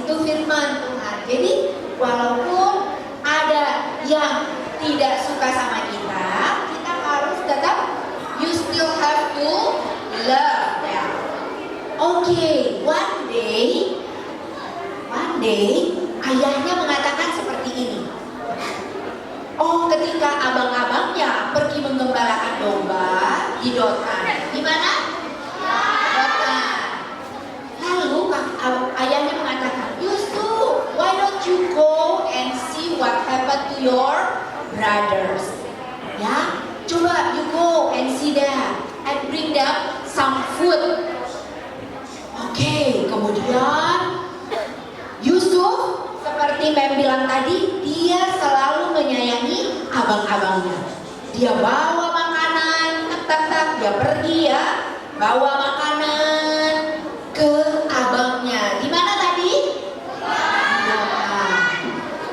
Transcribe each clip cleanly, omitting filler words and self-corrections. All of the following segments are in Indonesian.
Itu firman Tuhan. Jadi walaupun ada yang tidak suka sama kita, kita harus tetap, you still have to love them. Oke, one day ayahnya mengatakan seperti ini. Oh, ketika abang-abangnya pergi menggembalakan domba di Dotan. Di mana? Dotan. Lalu ayahnya mengatakan, Yusuf, why don't you go and see what happened to your brothers? Ya, coba you go and see them and bring them some food. Oke, kemudian Yusuf seperti Mem bilang tadi, dia selalu menyayangi abang-abangnya. Dia bawa makanan, dia pergi ya, bawa makanan ke abangnya. Di mana tadi?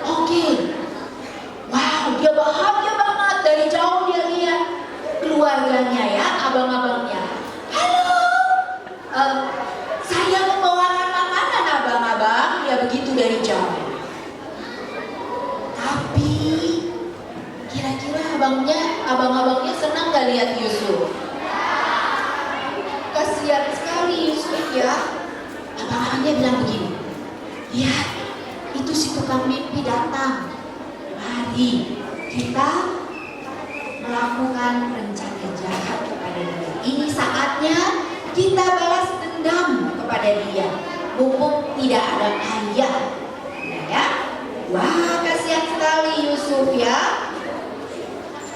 Oke. Wow, dia bahagia banget, dari jauh dia lihat keluarganya ya, abang-abangnya. Halo, saya membawakan makanan abang-abang, ya begitu dari jauh. Tapi kira-kira abang-abangnya senang gak lihat Yusuf? Kasihan sekali Yusuf ya. Abang-abangnya bilang begini, lihat, itu si tukang mimpi datang. Mari kita melakukan rencana jahat kepada dia. Ini saatnya kita balas dendam kepada dia, mumpung tidak ada ayah. Ya, wah, kasihan sekali Yusuf ya.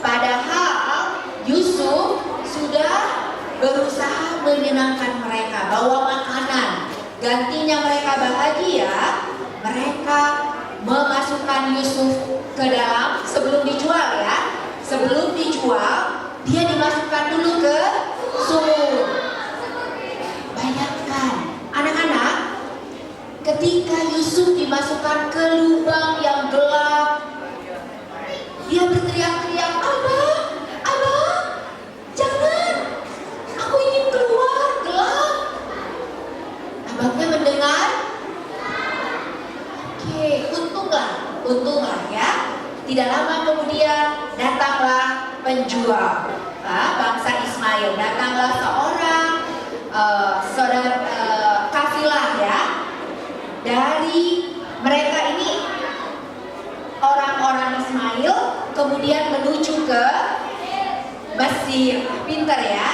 Padahal Yusuf sudah berusaha menyenangkan mereka, bawa makanan. Gantinya mereka bahagia, mereka memasukkan Yusuf ke dalam, sebelum dijual ya. Sebelum dijual, dia dimasukkan dulu ke sumur. Bayangkan, anak-anak, ketika Yusuf dimasukkan ke lubang yang gelap, dia berteriak-teriak, Abang, Abang, jangan, aku ingin keluar, gelap. Abangnya mendengar. Oke, untunglah ya. Tidak lama kemudian datanglah penjual, bangsa Ismail. Datanglah seorang kafilah ya, dari mereka ini orang-orang Ismail, kemudian menuju ke Mesir. Pintar ya.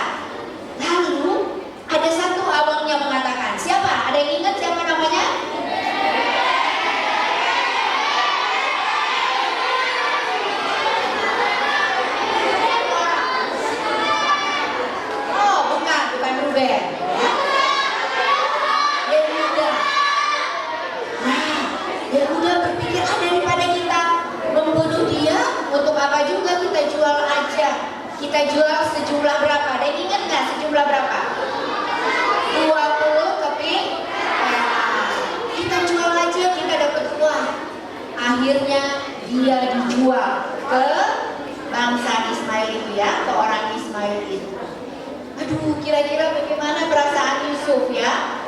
Lalu ada satu abangnya mengatakan, siapa? Ada yang ingat siapa namanya? Oh, bukan Ruben. Yehuda berpikir, daripada kita membunuh dia, untuk apa juga kita jual aja. Kita jual sejumlah berapa? Ada yang ingat nggak sejumlah berapa? 20 keping. Kita jual aja, kita dapat uang. Akhirnya dia dijual ke bangsa Ismail itu ya, ke orang Ismail itu. Aduh, kira-kira bagaimana perasaan Yusuf ya?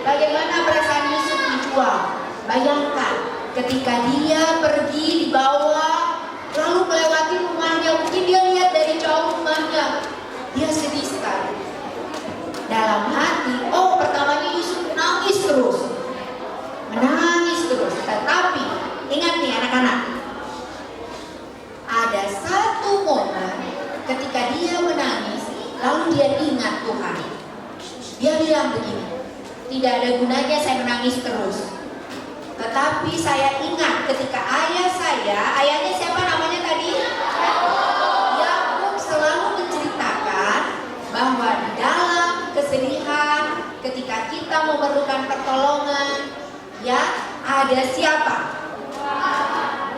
Bagaimana perasaan Yusuf dijual? Bayangkan, ketika dia pergi dibawa, lalu melewati rumahnya, mungkin dia lihat dari jauh rumahnya, dia sedih sekali. Dalam hati, pertamanya Yusuf menangis terus. Tetapi, ingat nih anak-anak, ada satu momen ketika dia menangis, lalu dia ingat Tuhan. Dia bilang begini, tidak ada gunanya saya menangis terus. Tetapi saya ingat ketika ayahnya siapa namanya tadi? Yakub selalu menceritakan bahwa di dalam kesedihan, ketika kita memerlukan pertolongan, ya ada siapa?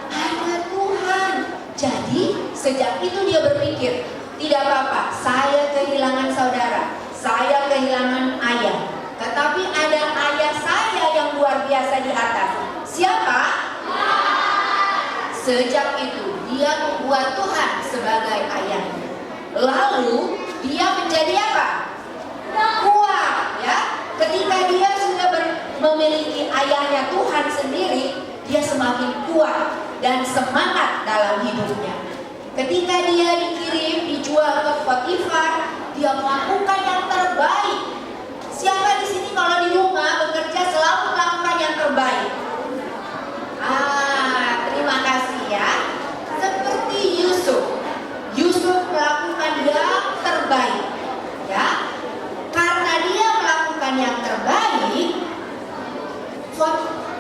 Ada Tuhan. Jadi sejak itu dia berpikir, tidak apa-apa, saya kehilangan saudara, saya kehilangan ayah, tetapi ada ayah saya yang luar biasa di atas. Siapa? Sejak itu dia membuat Tuhan sebagai ayahnya. Lalu dia menjadi apa? Kuat ya. Ketika dia sudah memiliki ayahnya kuasanya Tuhan sendiri, dia semakin kuat dan semangat dalam hidupnya. Ketika dia dikirim, dijual ke Potifar, dia melakukan yang terbaik. Siapa di sini kalau di rumah bekerja selalu melakukan yang terbaik? Terima kasih ya. Seperti Yusuf. Yusuf melakukan yang terbaik, ya. Karena dia melakukan yang terbaik,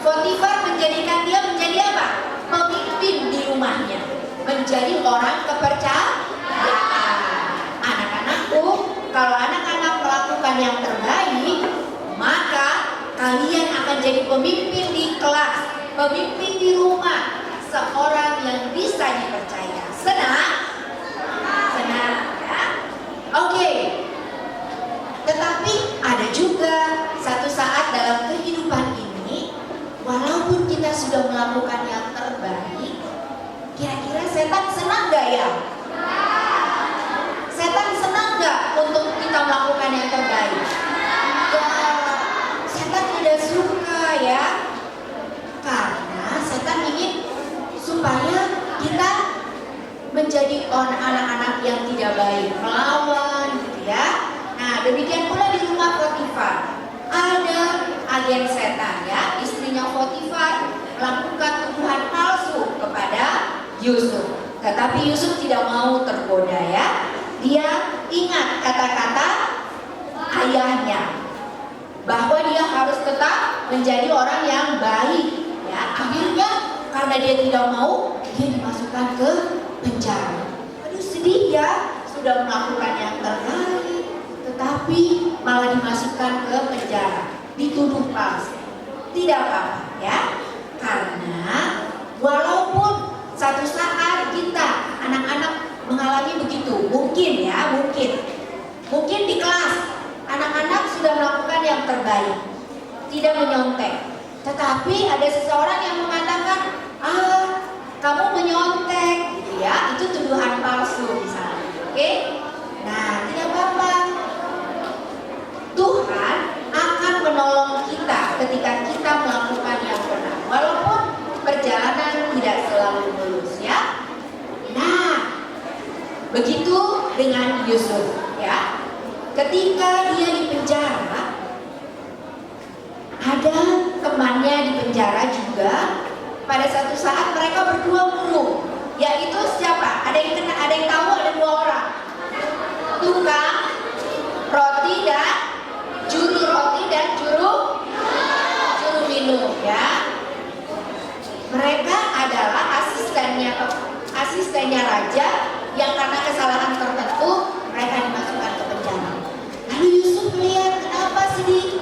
Potifar menjadikan dia menjadi apa? Pemimpin di rumahnya, menjadi orang kepercayaan. Anak-anakku, kalau anak-anak melakukan yang terbaik, maka kalian akan jadi pemimpin di kelas, pemimpin di rumah, seorang yang bisa dipercaya. Senang? Senang ya? Oke. Tetapi ada juga satu saat dalam kehidupan ini, walaupun kita sudah melakukan yang terbaik, kira-kira setan senang gak ya? Setan senang gak untuk kita melakukan yang terbaik? Ya, setan tidak suka ya. Karena setan ingin supaya kita menjadi anak-anak yang tidak baik, melawan gitu ya. Nah, demikian pula di rumah Potifar. Ada agen setan ya, istrinya Potifar melakukan tuduhan palsu kepada Yusuf. Tetapi Yusuf tidak mau tergoda ya. Dia ingat kata-kata ayahnya bahwa dia harus tetap menjadi orang yang baik ya. Akhirnya karena dia tidak mau, dia dimasukkan ke penjara. Aduh sedih ya, sudah melakukan yang terbaik, tetapi malah dimasukkan ke penjara, dituduh palsu. Tidak apa-apa ya, karena walaupun satu saat kita anak-anak mengalami begitu, mungkin ya, mungkin di kelas anak-anak sudah melakukan yang terbaik, tidak menyontek, tetapi ada seseorang yang mengatakan, kamu menyontek, gitu ya, itu tuduhan palsu misalnya, oke? Nah, tidak apa-apa. Tuhan akan menolong kita ketika kita melakukan yang benar, walaupun perjalanan tidak selalu mulus ya. Nah, begitu dengan Yusuf ya. Ketika dia di penjara, ada temannya di penjara juga. Pada satu saat mereka berdua murung, yaitu siapa? Ada yang tahu? Ada dua orang, tukang roti dan juru roti dan juru minum ya. Mereka adalah asistennya raja yang karena kesalahan tertentu mereka dimasukkan ke penjara. Lalu Yusuf melihat, kenapa sedih?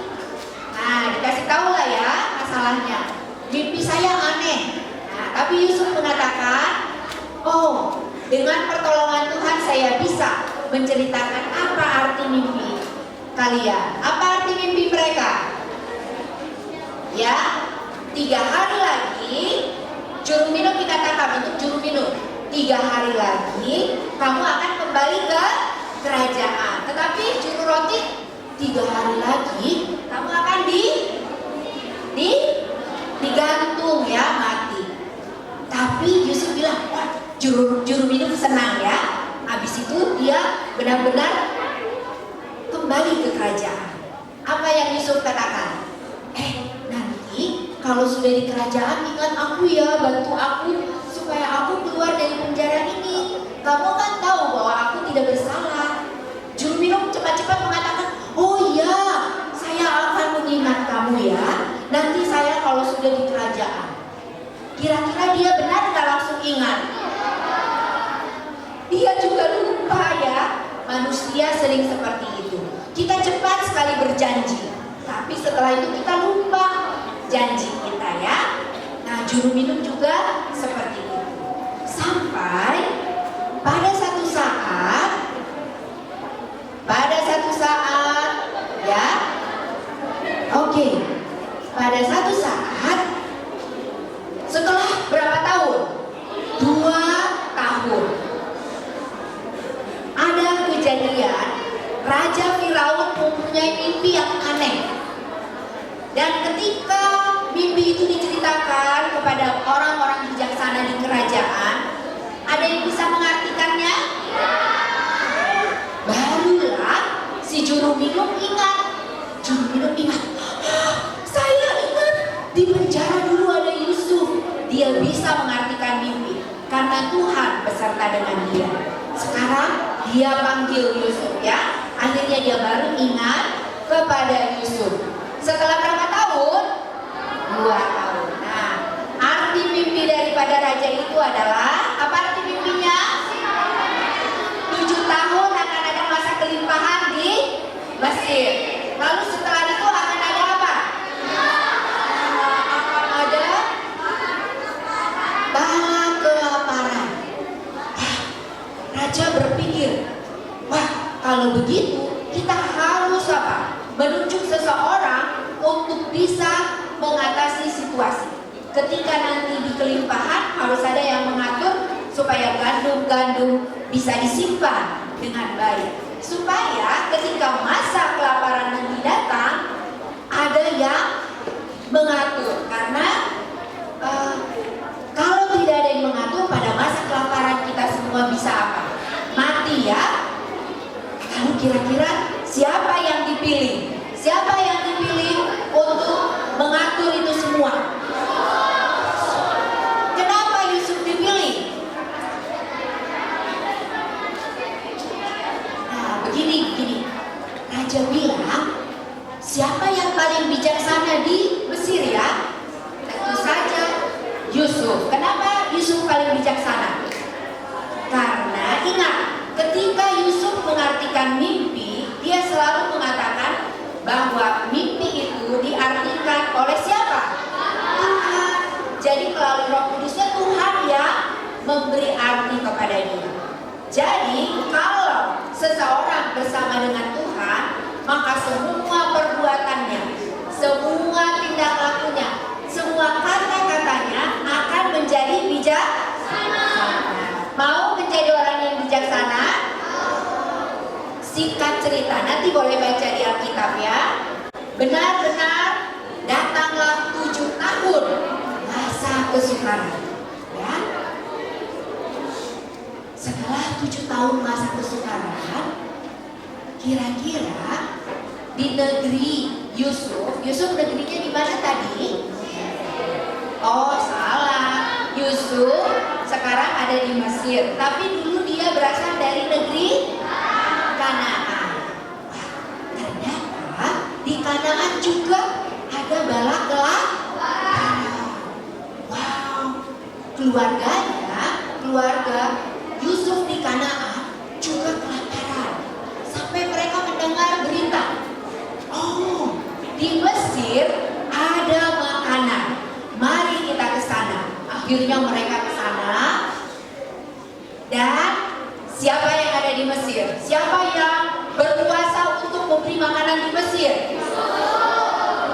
Nah, dikasih tahu lah ya masalahnya. Mimpi saya aneh. Nah, tapi Yusuf mengatakan, oh, dengan pertolongan Tuhan saya bisa menceritakan apa arti mimpi kalian. Apa arti mimpi mereka? Ya, 3 hari lagi juru minum dikatakan untuk juru minum, 3 hari lagi kamu akan kembali ke kerajaan. Tetapi juru roti, 3 hari lagi kamu akan digantung ya, mati. Tapi Yusuf bilang, wah, juru minum senang ya. Habis itu dia benar-benar kembali ke kerajaan. Apa yang Yusuf katakan? Nanti kalau sudah di kerajaan ingat aku ya, bantu aku supaya aku keluar dari penjara ini. Kamu kan tahu bahwa aku tidak bersalah. Juru minum cepat-cepat mengatakan, oh iya, saya akan mengingat kamu ya. Nanti saya kalau sudah di kerajaan. Kira-kira dia benar nggak langsung ingat? Dia juga lupa ya. Manusia sering seperti itu. Kita cepat sekali berjanji, tapi setelah itu kita lupa janji kita ya. Nah, juru minum juga seperti itu. Sampai pada satu saat ya, oke, pada satu saat setelah berapa tahun? 2 tahun. Ada kejadian Raja Firaun mempunyai mimpi yang aneh. Dan ketika mimpi itu diceritakan kepada orang-orang bijaksana di kerajaan, ada yang bisa mengartikannya? Barulah si juru minum ingat. Juru minum ingat, saya ingat di penjara dulu ada Yusuf. Dia bisa mengartikan mimpi karena Tuhan beserta dengan dia. Sekarang dia panggil Yusuf ya. Akhirnya dia baru ingat kepada Yusuf. Setelah berapa tahun? 2 tahun. Nah, arti mimpi daripada raja itu adalah apa arti mimpinya? 7 tahun akan ada masa kelimpahan di Mesir. Lalu setelah itu akan ada apa? Akan ada bala kelaparan. Raja berpikir, wah kalau begitu kita harus apa? Menunjuk seseorang untuk bisa mengatasi situasi. Ketika nanti di kelimpahan harus ada yang mengatur supaya gandum-gandum bisa disimpan dengan baik. Supaya ketika masa kelaparan nanti datang ada yang mengatur. Karena kalau tidak ada yang mengatur pada masa kelaparan kita semua bisa apa? Mati ya. Lalu kira-kira siapa yang dipilih? Siapa yang dipilih untuk mengatur itu semua? Kenapa Yusuf dipilih? Nah, begini. Raja bilang, siapa yang paling bijaksana di Mesir ya? Tentu saja Yusuf. Kenapa Yusuf paling bijaksana? Karena ingat, ketika Yusuf mengartikan mimpi, dia selalu mengatakan bahwa mimpi itu diartikan oleh siapa? Tuhan. Jadi melalui Roh Kudusnya Tuhan yang memberi arti kepada dia. Jadi kalau seseorang bersama dengan Tuhan, maka semua perbuatannya, semua tindak lakunya, semua kata-katanya akan menjadi bijaksana. Mau menjadi orang yang bijaksana? Singkat cerita, nanti boleh baca di Alkitab ya. Benar-benar datanglah 7 tahun masa kesukaran ya. Setelah 7 tahun masa kesukaran, kira-kira di negeri Yusuf negerinya di mana tadi? Oh salah, Yusuf sekarang ada di Mesir, tapi dulu dia berasal dari negeri Kanaan. Ternyata di Kanaan juga ada bala kelaparan. Wow, keluarga Yusuf di Kanaan juga kelaparan. Sampai mereka mendengar berita, oh di Mesir ada makanan, mari kita ke sana. Akhirnya mereka ke sana. Dan siapa yang ada di Mesir? Siapa yang berkuasa untuk memberi makanan di Mesir?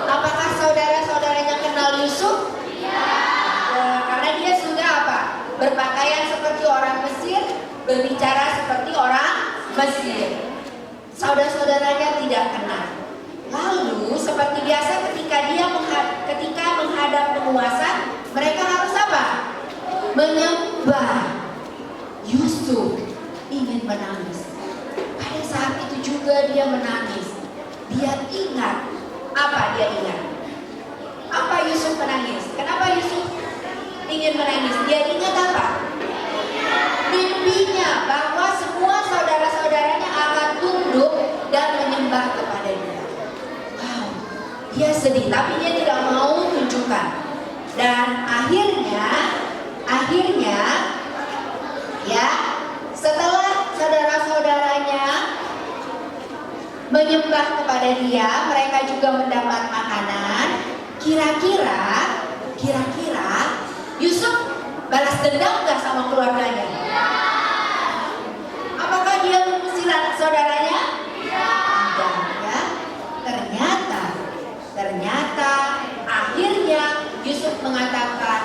Apakah saudara-saudaranya kenal Yusuf? Karena dia sudah apa? Berpakaian seperti orang Mesir, berbicara seperti orang Mesir. Saudara-saudaranya tidak kenal. Lalu seperti biasa ketika menghadap penguasa, mereka harus apa? Menyembah. Yusuf ingin menangis. Pada saat itu juga dia menangis. Dia ingat. Apa dia ingat? Apa Yusuf menangis? Kenapa Yusuf ingin menangis? Dia ingat apa? Mimpinya bahwa semua saudara-saudaranya akan tunduk dan menyembah kepada dia. Wow, dia sedih, tapi dia tidak mau tunjukkan. Dan akhirnya ya, setelah saudara-saudaranya menyembah kepada dia, mereka juga mendapat makanan. Kira-kira Yusuf balas dendam nggak sama keluarganya? Apakah dia mengusir saudaranya? Tidak ya. Ternyata akhirnya Yusuf mengatakan,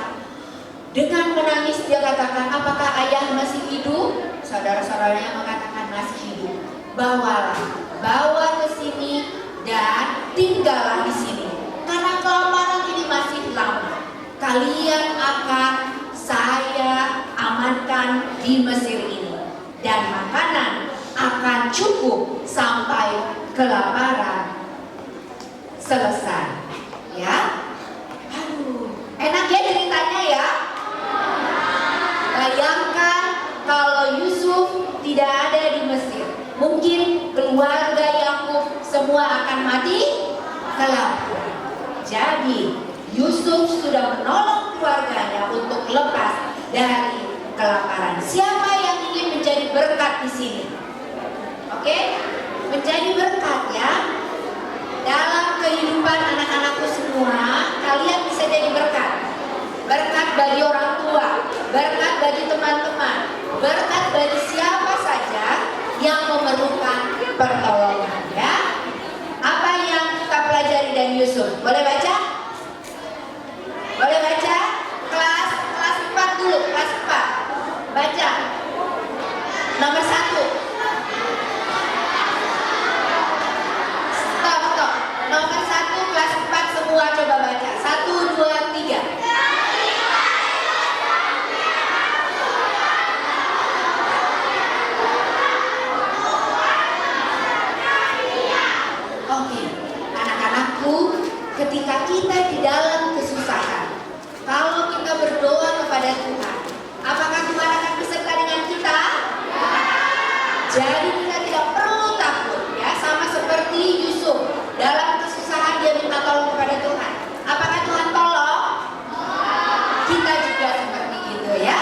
dengan menangis dia katakan, apakah ayah masih hidup? Saudara-saudaranya mengatakan masih hidup. Bawa ke sini dan tinggallah di sini. Karena kelaparan ini masih dilakukan di Mesir ini, dan makanan akan cukup sampai kelaparan selesai. Ya, aduh, enak ya ceritanya ya. Bayangkan kalau Yusuf tidak ada di Mesir, mungkin keluarga Yakub semua akan mati kelaparan. Jadi Yusuf sudah menolong keluarganya untuk lepas dari kelaparan. Siapa yang ingin menjadi berkat di sini? Oke, menjadi berkat ya. Dalam kehidupan anak-anakku semua, kalian bisa jadi berkat. Berkat bagi orang tua, berkat bagi teman-teman, berkat bagi siapa saja yang memerlukan pertolongan ya. Apa yang kita pelajari dari Yusuf? Boleh baca? Boleh baca? Kelas 4 dulu, kelas 4. Baca. Nomor 1. Stop. Nomor 1 kelas 4 semua coba baca. 1, 2, 3. Oke, anak-anakku, ketika kita di dalam kesusahan, kalau kita berdoa kepada Tuhan, apakah Tuhan akan beserta dengan kita? Jadi kita tidak perlu takut ya, sama seperti Yusuf. Dalam kesusahan dia minta tolong kepada Tuhan. Apakah Tuhan tolong? Kita juga seperti itu ya.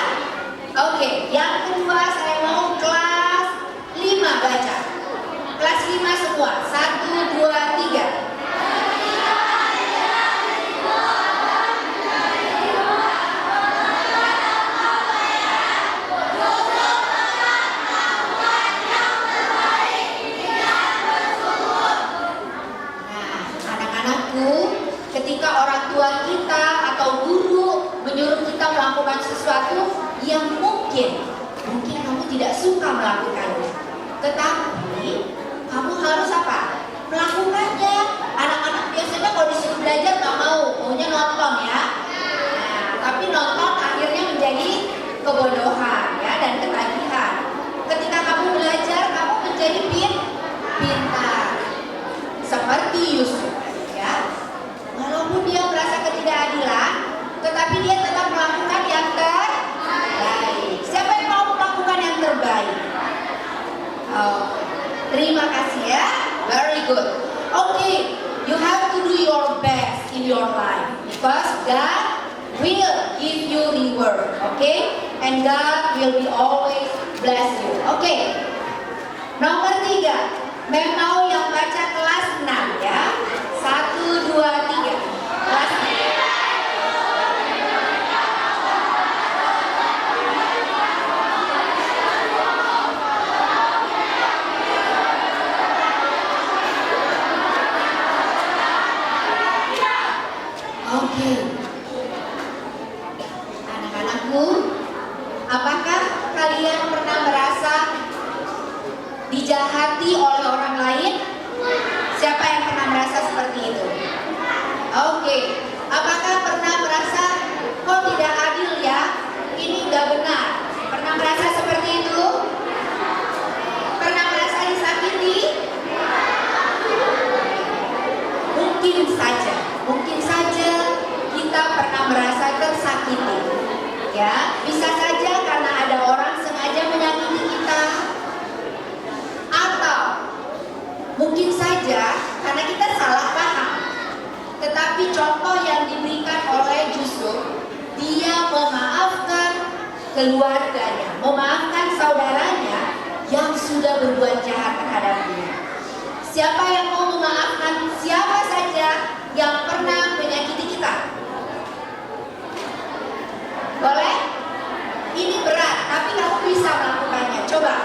Oke, yang kedua saya mau kelas 5 baca. Kelas 5 semua. 1, 2, 3. Ketika orang tua kita atau guru menyuruh kita melakukan sesuatu yang mungkin kamu tidak suka melakukannya, tetapi kamu harus apa? Melakukannya. Anak-anak biasanya kalau disuruh belajar nggak maunya nonton ya. Nah, tapi nonton akhirnya menjadi kebodohan ya dan ketagihan. Ketika kamu belajar, kamu menjadi pintar seperti Yusuf ya. Walaupun dia merasa ketidakadilan, tetapi dia tetap melakukan yang terbaik. Siapa yang mau melakukan yang terbaik? Oh, terima kasih ya. Very good. Okay, you have to do your best in your life because God will give you reward. Okay, and God will be always bless you. Okay. Nomor 3, Mem mau yang baca kelas 6 ya. 1, 2, 3. Kelas 6. Oke. Anak-anakku, apakah kalian pernah merasa dijahati oleh orang lain? Siapa yang pernah merasa seperti itu? Oke. Apakah pernah merasa kok tidak adil ya? Ini nggak benar. Pernah merasa seperti itu? Pernah merasa disakiti? Mungkin saja kita pernah merasa tersakiti. Ya, bisa saja karena ada orang sengaja menyakiti kita. Atau mungkin saja karena kita salah paham. Tetapi contoh yang diberikan oleh Yusuf, dia memaafkan keluarganya, memaafkan saudaranya yang sudah berbuat jahat terhadap dia. Siapa yang mau memaafkan siapa saja yang pernah menyakiti kita? Boleh? Ini berat, tapi kamu bisa melakukannya. Coba,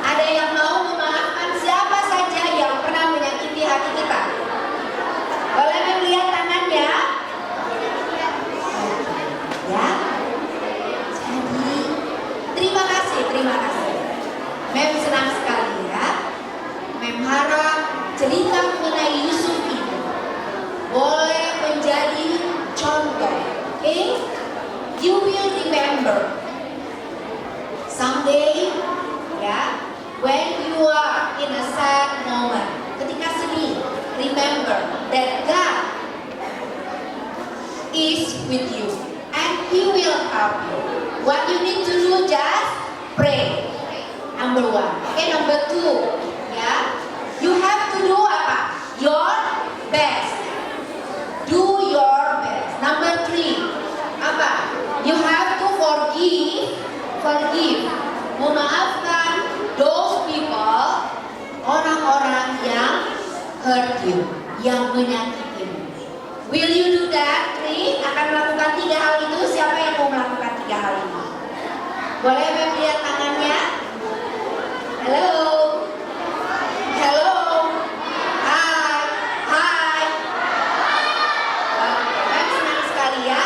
ada yang mau memaafkan siapa saja yang pernah menyakiti hati kita? Boleh melihat tangannya? Ya. Jadi, terima kasih. Mem senang sekali ya. Mem harap cerita mengenai Yusuf ini boleh is with you and He will help you. What you need to do, just pray. Number one. Okay, number two. Ya, you have to do apa? Your best. Do your best. Number three. Apa? You have to forgive. Memaafkan those people, orang-orang yang hurt you, yang menyakitimu. Will you do that? Akan melakukan 3 hal itu. Siapa yang mau melakukan 3 hal ini? Boleh lihat tangannya? Halo. Halo. Hai. Kami senang sekali ya.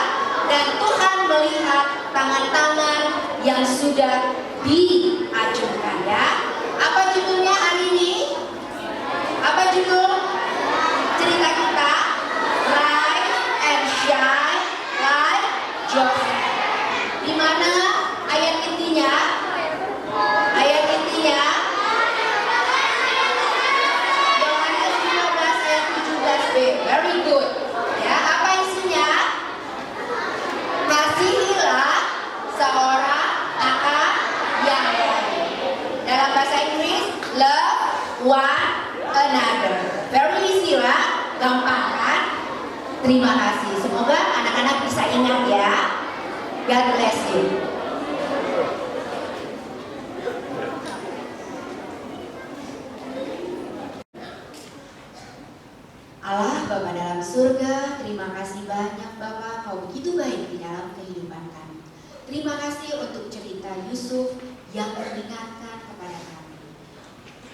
Dan Tuhan melihat tangan-tangan yang sudah diajukan ya. Apa judulnya hari ini? Apa judul cerita kita? Rise and Shine Like Joseph. Di mana ayat intinya? Yohanes 15 ayat 17b. Very good. Ya, apa isinya? Kasihilah seorang akan yang lain. Dalam bahasa Inggris, love one another. Very easy lah, gampang kan? Terima kasih. Semoga anak-anak bisa ingat ya. God bless you. Allah Bapa dalam surga, terima kasih banyak Bapa, Kau begitu baik di dalam kehidupan kami. Terima kasih untuk cerita Yusuf yang mengingatkan kepada kami.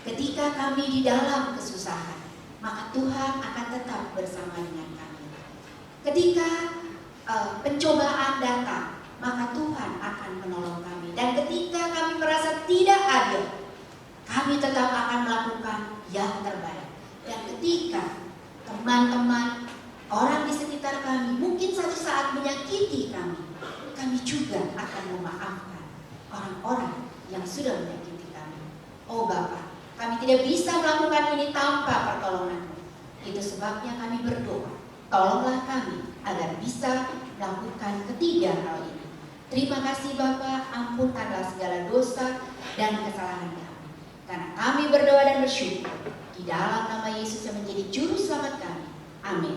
Ketika kami di dalam kesusahan, maka Tuhan akan tetap bersama dengan kami. Ketika pencobaan datang, maka Tuhan akan menolong kami. Dan ketika kami merasa tidak adil, kami tetap akan melakukan yang terbaik. Dan ketika teman-teman, orang di sekitar kami mungkin satu saat menyakiti kami juga akan memaafkan orang-orang yang sudah menyakiti kami. Oh Bapa, kami tidak bisa melakukan ini tanpa pertolongan-Mu. Itu sebabnya kami berdoa, tolonglah kami agar bisa melakukan ketiga hal ini. Terima kasih Bapa, ampunkanlah segala dosa dan kesalahan kami. Karena kami berdoa dan bersyukur di dalam nama Yesus yang menjadi juru selamat kami. Amin.